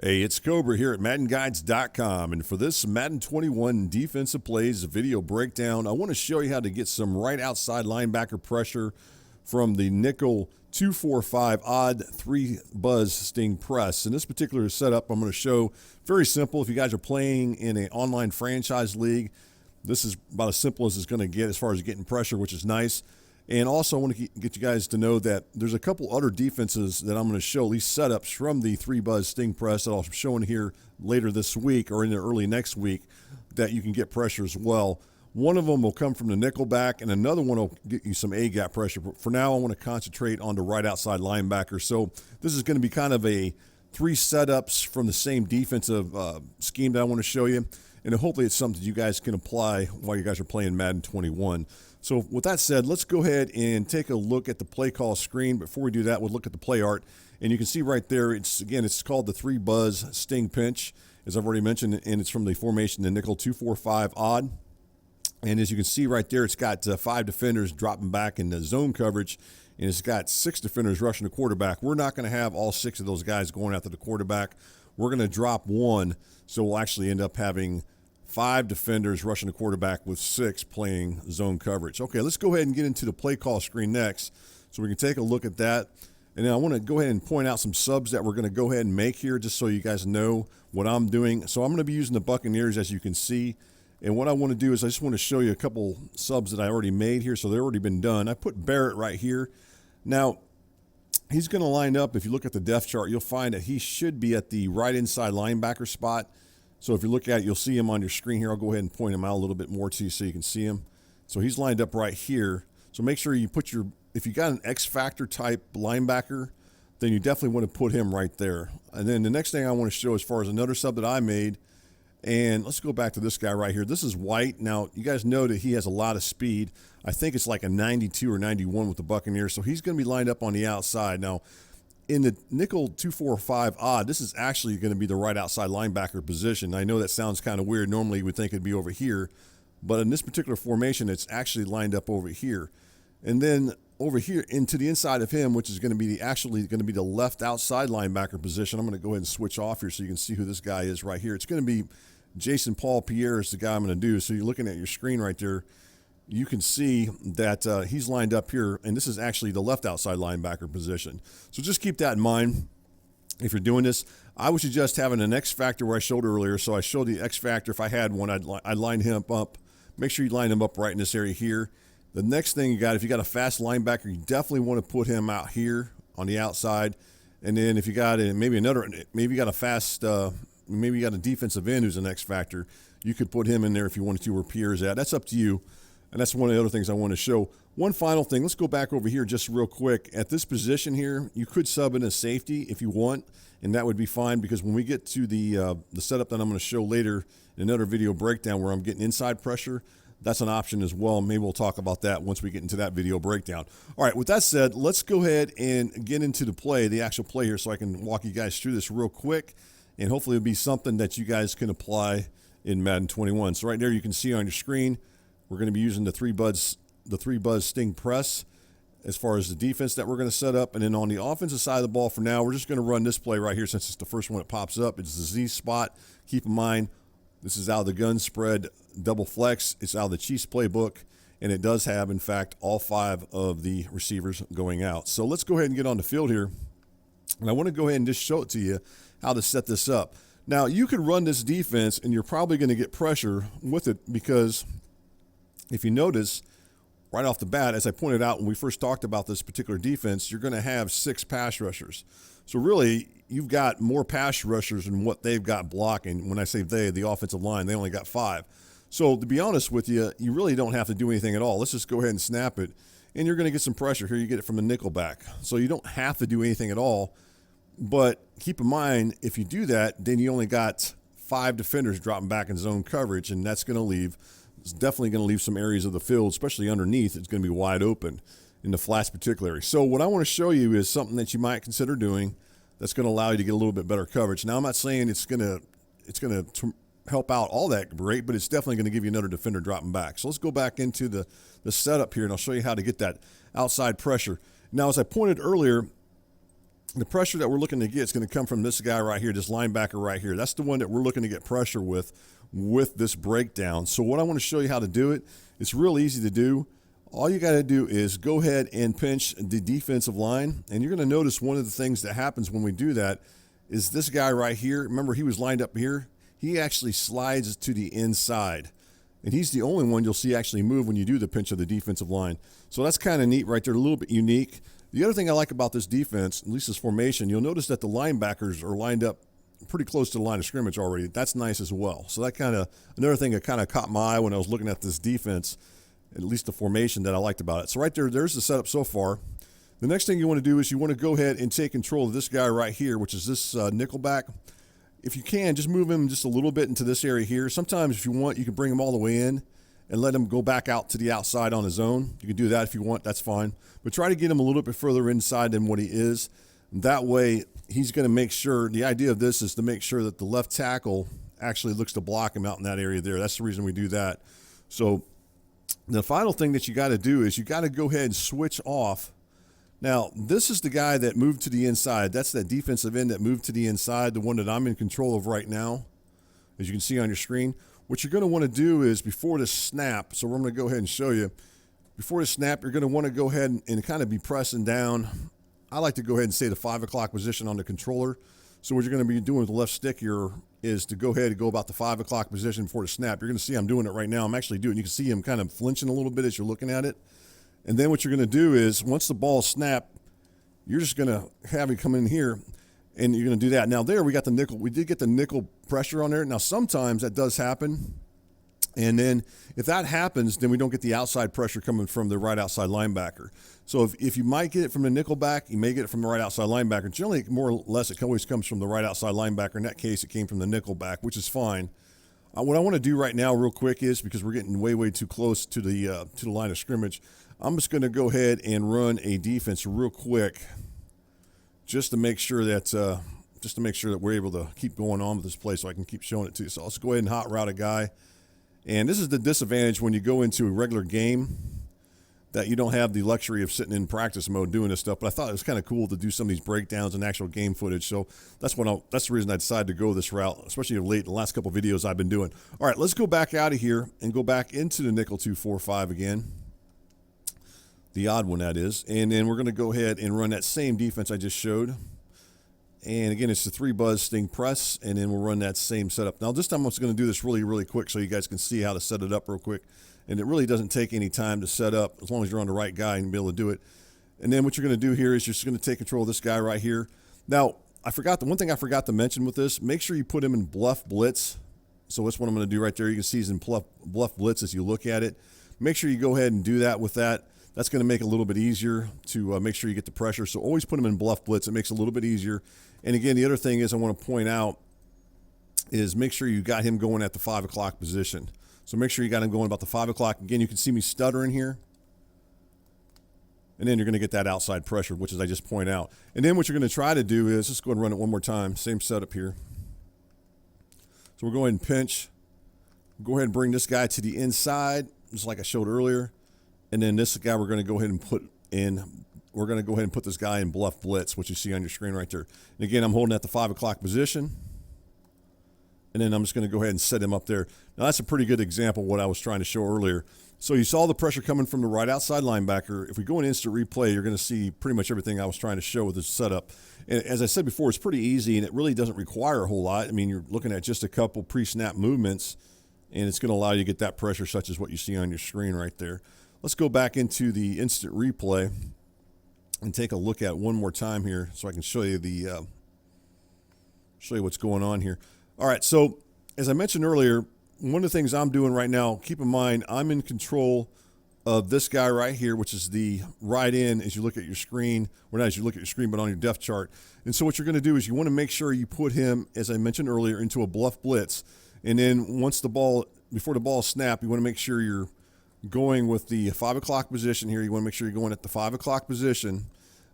Hey, it's Cobra here at MaddenGuides.com, and for this Madden 21 defensive plays video breakdown, I want to show you how to get some right outside linebacker pressure from the nickel 2-4-5 odd 3 buzz sting press. In this particular setup, I'm going to show very simple. If you guys are playing in an online franchise league, this is about as simple as it's going to get as far as getting pressure, which is nice. And also, I want to get you guys to know that there's a couple other defenses that I'm going to show, at least setups from the 3-buzz sting press that I'll show in here later this week or in the early next week that you can get pressure as well. One of them will come from the nickel back, and another one will get you some A-gap pressure. But for now, I want to concentrate on the right outside linebacker. So this is going to be kind of a 3 setups from the same defensive scheme that I want to show you. And hopefully it's something you guys can apply while you guys are playing Madden 21. So with that said, let's go ahead and take a look at the play call screen. Before we do that, we'll look at the play art. And you can see right there, it's called the 3-buzz sting pinch, as I've already mentioned, and it's from the formation, the nickel 2-4-5 odd. And as you can see right there, it's got 5 defenders dropping back in the zone coverage, and it's got 6 defenders rushing the quarterback. We're not going to have all 6 of those guys going after the quarterback. We're going to drop 1, so we'll actually end up having 5 defenders rushing the quarterback with 6 playing zone coverage. Okay, let's go ahead and get into the play call screen next so we can take a look at that. And then I want to go ahead and point out some subs that we're going to go ahead and make here just so you guys know what I'm doing. So I'm going to be using the Buccaneers, as you can see. And what I want to do is I just want to show you a couple subs that I already made here. So they've already been done. I put Barrett right here. Now, he's going to line up. If you look at the depth chart, you'll find that he should be at the right inside linebacker spot. So if you look at it, you'll see him on your screen here. I'll go ahead and point him out a little bit more to you so you can see him. So he's lined up right here. So make sure you put if you got an X-Factor type linebacker, then you definitely want to put him right there. And then the next thing I want to show as far as another sub that I made, and let's go back to this guy right here. This is White. Now, you guys know that he has a lot of speed. I think it's like a 92 or 91 with the Buccaneers. So he's going to be lined up on the outside. Now, in the nickel 2-4-5 odd, this is actually going to be the right outside linebacker position. I know that sounds kind of weird. Normally, you would think it'd be over here. But in this particular formation, it's actually lined up over here. And then over here into the inside of him, which is going to be the left outside linebacker position. I'm going to go ahead and switch off here so you can see who this guy is right here. It's going to be Jason Paul Pierre is the guy I'm going to do. So you're looking at your screen right there. You can see that he's lined up here, and this is actually the left outside linebacker position. So just keep that in mind if you're doing this. I would suggest having an X factor where I showed earlier. So I showed the X factor. If I had one, I'd line him up. Make sure you line him up right in this area here. The next thing you got, if you got a fast linebacker, you definitely want to put him out here on the outside. And then if you got maybe you got a defensive end who's an X factor, you could put him in there if you wanted to where Pierre's at. That's up to you. And that's one of the other things I want to show. One final thing, let's go back over here just real quick. At this position here, you could sub in a safety if you want, and that would be fine because when we get to the setup that I'm going to show later in another video breakdown where I'm getting inside pressure, that's an option as well. Maybe we'll talk about that once we get into that video breakdown. All right, with that said, let's go ahead and get into the actual play here so I can walk you guys through this real quick, and hopefully it'll be something that you guys can apply in Madden 21. So right there you can see on your screen, we're going to be using the 3-buzz sting press as far as the defense that we're going to set up. And then on the offensive side of the ball for now, we're just going to run this play right here since it's the first one that pops up. It's the Z spot. Keep in mind, this is out of the gun spread double flex. It's out of the Chiefs playbook. And it does have, in fact, all 5 of the receivers going out. So let's go ahead and get on the field here. And I want to go ahead and just show it to you how to set this up. Now, you could run this defense, and you're probably going to get pressure with it because if you notice, right off the bat, as I pointed out when we first talked about this particular defense, you're going to have 6 pass rushers. So really, you've got more pass rushers than what they've got blocking. When I say they, the offensive line, they only got 5. So to be honest with you, you really don't have to do anything at all. Let's just go ahead and snap it, and you're going to get some pressure. Here you get it from the nickel back. So you don't have to do anything at all. But keep in mind, if you do that, then you only got 5 defenders dropping back in zone coverage, and that's going to leave – it's definitely going to leave some areas of the field, especially underneath. It's going to be wide open in the flats particularly. So what I want to show you is something that you might consider doing that's going to allow you to get a little bit better coverage. Now, I'm not saying it's going to help out all that great, but it's definitely going to give you another defender dropping back. So let's go back into the setup here, and I'll show you how to get that outside pressure. Now, as I pointed earlier, the pressure that we're looking to get is going to come from this guy right here, this linebacker right here. That's the one that we're looking to get pressure with this breakdown. So what I want to show you how to do it, it's real easy to do. All you got to do is go ahead and pinch the defensive line, and you're going to notice one of the things that happens when we do that is this guy right here. Remember, he was lined up here. He actually slides to the inside, and he's the only one you'll see actually move when you do the pinch of the defensive line. So that's kind of neat right there, a little bit unique. The other thing I like about this defense, at least this formation, you'll notice that the linebackers are lined up pretty close to the line of scrimmage already. That's nice as well. So that another thing that kind of caught my eye when I was looking at this defense, at least the formation that I liked about it. So right there's the setup so far. The next thing you want to do is you want to go ahead and take control of this guy right here, which is this nickelback. If you can, just move him just a little bit into this area here. Sometimes if you want, you can bring him all the way in and let him go back out to the outside on his own. You can do that if you want, that's fine. But try to get him a little bit further inside than what he is. That way, he's going to make sure, the idea of this is to make sure that the left tackle actually looks to block him out in that area there. That's the reason we do that. So the final thing that you got to do is you got to go ahead and switch off. Now, this is the guy that moved to the inside. That's that defensive end that moved to the inside, the one that I'm in control of right now, as you can see on your screen. What you're going to want to do is before the snap, so I'm going to go ahead and show you. Before the snap, you're going to want to go ahead and kind of be pressing down. I like to go ahead and say the 5 o'clock position on the controller. So what you're going to be doing with the left stick here is to go ahead and go about the 5 o'clock position before the snap. You're going to see I'm doing it right now. I'm actually doing it. You can see him kind of flinching a little bit as you're looking at it. And then what you're going to do is once the ball is snapped, you're just going to have it come in here, and you're going to do that. Now there we got the nickel. We did get the nickel pressure on there. Now sometimes that does happen. And then if that happens, then we don't get the outside pressure coming from the right outside linebacker. So if you might get it from the nickel back, you may get it from the right outside linebacker. Generally, more or less, it always comes from the right outside linebacker. In that case, it came from the nickel back, which is fine. What I want to do right now real quick is, because we're getting way too close to the line of scrimmage, I'm just going to go ahead and run a defense real quick just to make sure that we're able to keep going on with this play so I can keep showing it to you. So let's go ahead and hot route a guy. And this is the disadvantage when you go into a regular game, that you don't have the luxury of sitting in practice mode doing this stuff. But I thought it was kind of cool to do some of these breakdowns and actual game footage. So that's the reason I decided to go this route, especially late in the last couple of videos I've been doing. All right, let's go back out of here and go back into the nickel 2-4-5 again. The odd one, that is. And then we're going to go ahead and run that same defense I just showed. And again, it's the 3 buzz sting press, and then we'll run that same setup. Now this time I'm just going to do this really quick so you guys can see how to set it up real quick. And it really doesn't take any time to set up as long as you're on the right guy and be able to do it. And then what you're going to do here is you're just going to take control of this guy right here. Now, the one thing I forgot to mention with this, make sure you put him in bluff blitz. So that's what I'm going to do right there. You can see he's in bluff blitz as you look at it. Make sure you go ahead and do that with that. That's going to make it a little bit easier to make sure you get the pressure. So always put him in bluff blitz. It makes it a little bit easier. And again, the other thing is I want to point out is make sure you got him going at the 5 o'clock position. So make sure you got him going about the 5 o'clock. Again, you can see me stuttering here. And then you're going to get that outside pressure, which is I just point out. And then what you're going to try to do is, just go ahead and run it one more time. Same setup here. So we'll go ahead and pinch. Go ahead and bring this guy to the inside, just like I showed earlier. And then this guy we're going to go ahead and put this guy in bluff blitz, which you see on your screen right there. And again, I'm holding at the 5 o'clock position. And then I'm just going to go ahead and set him up there. Now, that's a pretty good example of what I was trying to show earlier. So you saw the pressure coming from the right outside linebacker. If we go in instant replay, you're going to see pretty much everything I was trying to show with this setup. And as I said before, it's pretty easy, and it really doesn't require a whole lot. I mean, you're looking at just a couple pre-snap movements, and it's going to allow you to get that pressure such as what you see on your screen right there. Let's go back into the instant replay and take a look at one more time here so I can show you what's going on here. All right, so as I mentioned earlier, one of the things I'm doing right now, keep in mind, I'm in control of this guy right here, which is the right end as you look at your screen, or not as you look at your screen, but on your depth chart. And so what you're going to do is you want to make sure you put him, as I mentioned earlier, into a bluff blitz. And then before the ball is snapped, you want to make sure you're going with the 5 o'clock position here. You want to make sure you're going at the 5 o'clock position.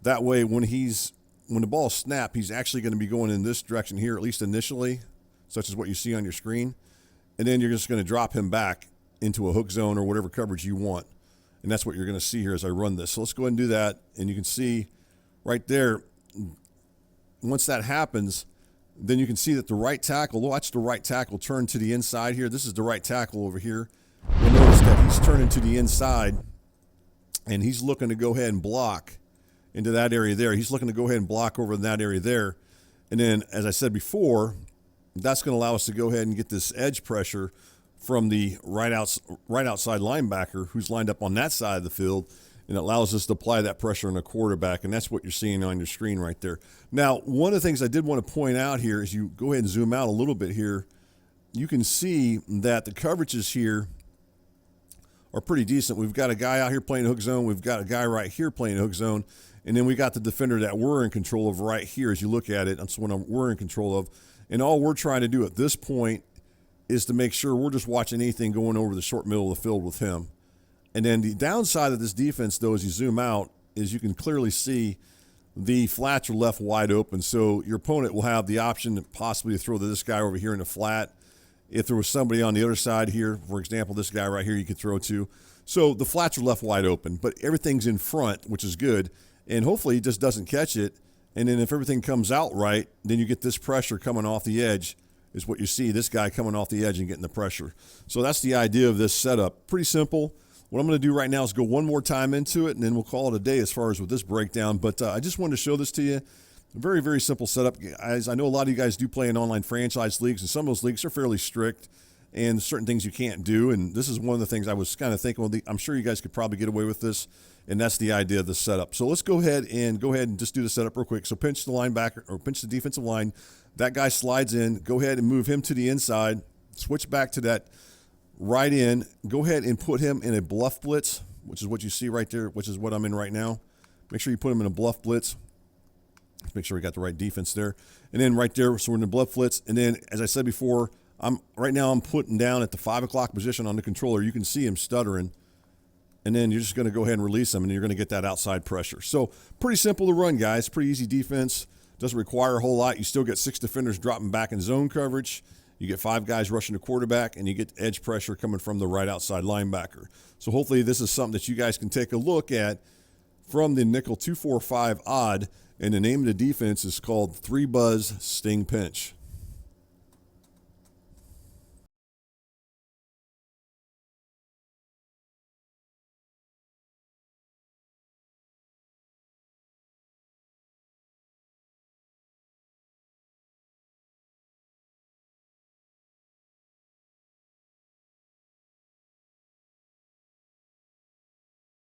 That way, when the ball is snapped, he's actually going to be going in this direction here, at least initially, such as what you see on your screen. And then you're just going to drop him back into a hook zone or whatever coverage you want. And that's what you're going to see here as I run this. So let's go ahead and do that. And you can see right there, once that happens, then you can see that the right tackle, watch the right tackle turn to the inside here. This is the right tackle over here. You'll notice that he's turning to the inside, and he's looking to go ahead and block into that area there. He's looking to go ahead and block over in that area there. And then, as I said before, that's going to allow us to go ahead and get this edge pressure from the right outside linebacker who's lined up on that side of the field, and it allows us to apply that pressure on the quarterback, and that's what you're seeing on your screen right there. Now, one of the things I did want to point out here is you go ahead and zoom out a little bit here. You can see that the coverages here are pretty decent. We've got a guy out here playing hook zone. We've got a guy right here playing hook zone. And then we got the defender that we're in control of right here as you look at it. That's what we're in control of. And all we're trying to do at this point is to make sure we're just watching anything going over the short middle of the field with him. And then the downside of this defense, though, as you zoom out, is you can clearly see the flats are left wide open. So your opponent will have the option to possibly throw to this guy over here in the flat. If there was somebody on the other side here, for example, this guy right here you could throw to. So the flats are left wide open, but everything's in front, which is good. And hopefully he just doesn't catch it. And then if everything comes out right, then you get this pressure coming off the edge is what you see, this guy coming off the edge and getting the pressure. So that's the idea of this setup. Pretty simple. What I'm going to do right now is go one more time into it, and then we'll call it a day as far as with this breakdown. But I just wanted to show this to you. A very, very simple setup. Guys, I know a lot of you guys do play in online franchise leagues, and some of those leagues are fairly strict and certain things you can't do. And this is one of the things I was kind of thinking, well, I'm sure you guys could probably get away with this, and that's the idea of the setup. So let's go ahead and just do the setup real quick. So pinch the linebacker or pinch the defensive line. That guy slides in. Go ahead and move him to the inside. Switch back to that right in. Go ahead and put him in a bluff blitz, which is what you see right there, which is what I'm in right now. Make sure you put him in a bluff blitz. Let's make sure we got the right defense there. And then right there, so we're in the bluff blitz. And then, as I said before, right now I'm putting down at the 5 o'clock position on the controller. You can see him stuttering. And then you're just going to go ahead and release him, and you're going to get that outside pressure. So pretty simple to run, guys. Pretty easy defense. Doesn't require a whole lot. You still get 6 defenders dropping back in zone coverage. You get 5 guys rushing the quarterback, and you get edge pressure coming from the right outside linebacker. So hopefully this is something that you guys can take a look at from the nickel 245 odd. And the name of the defense is called 3 Buzz Sting Pinch.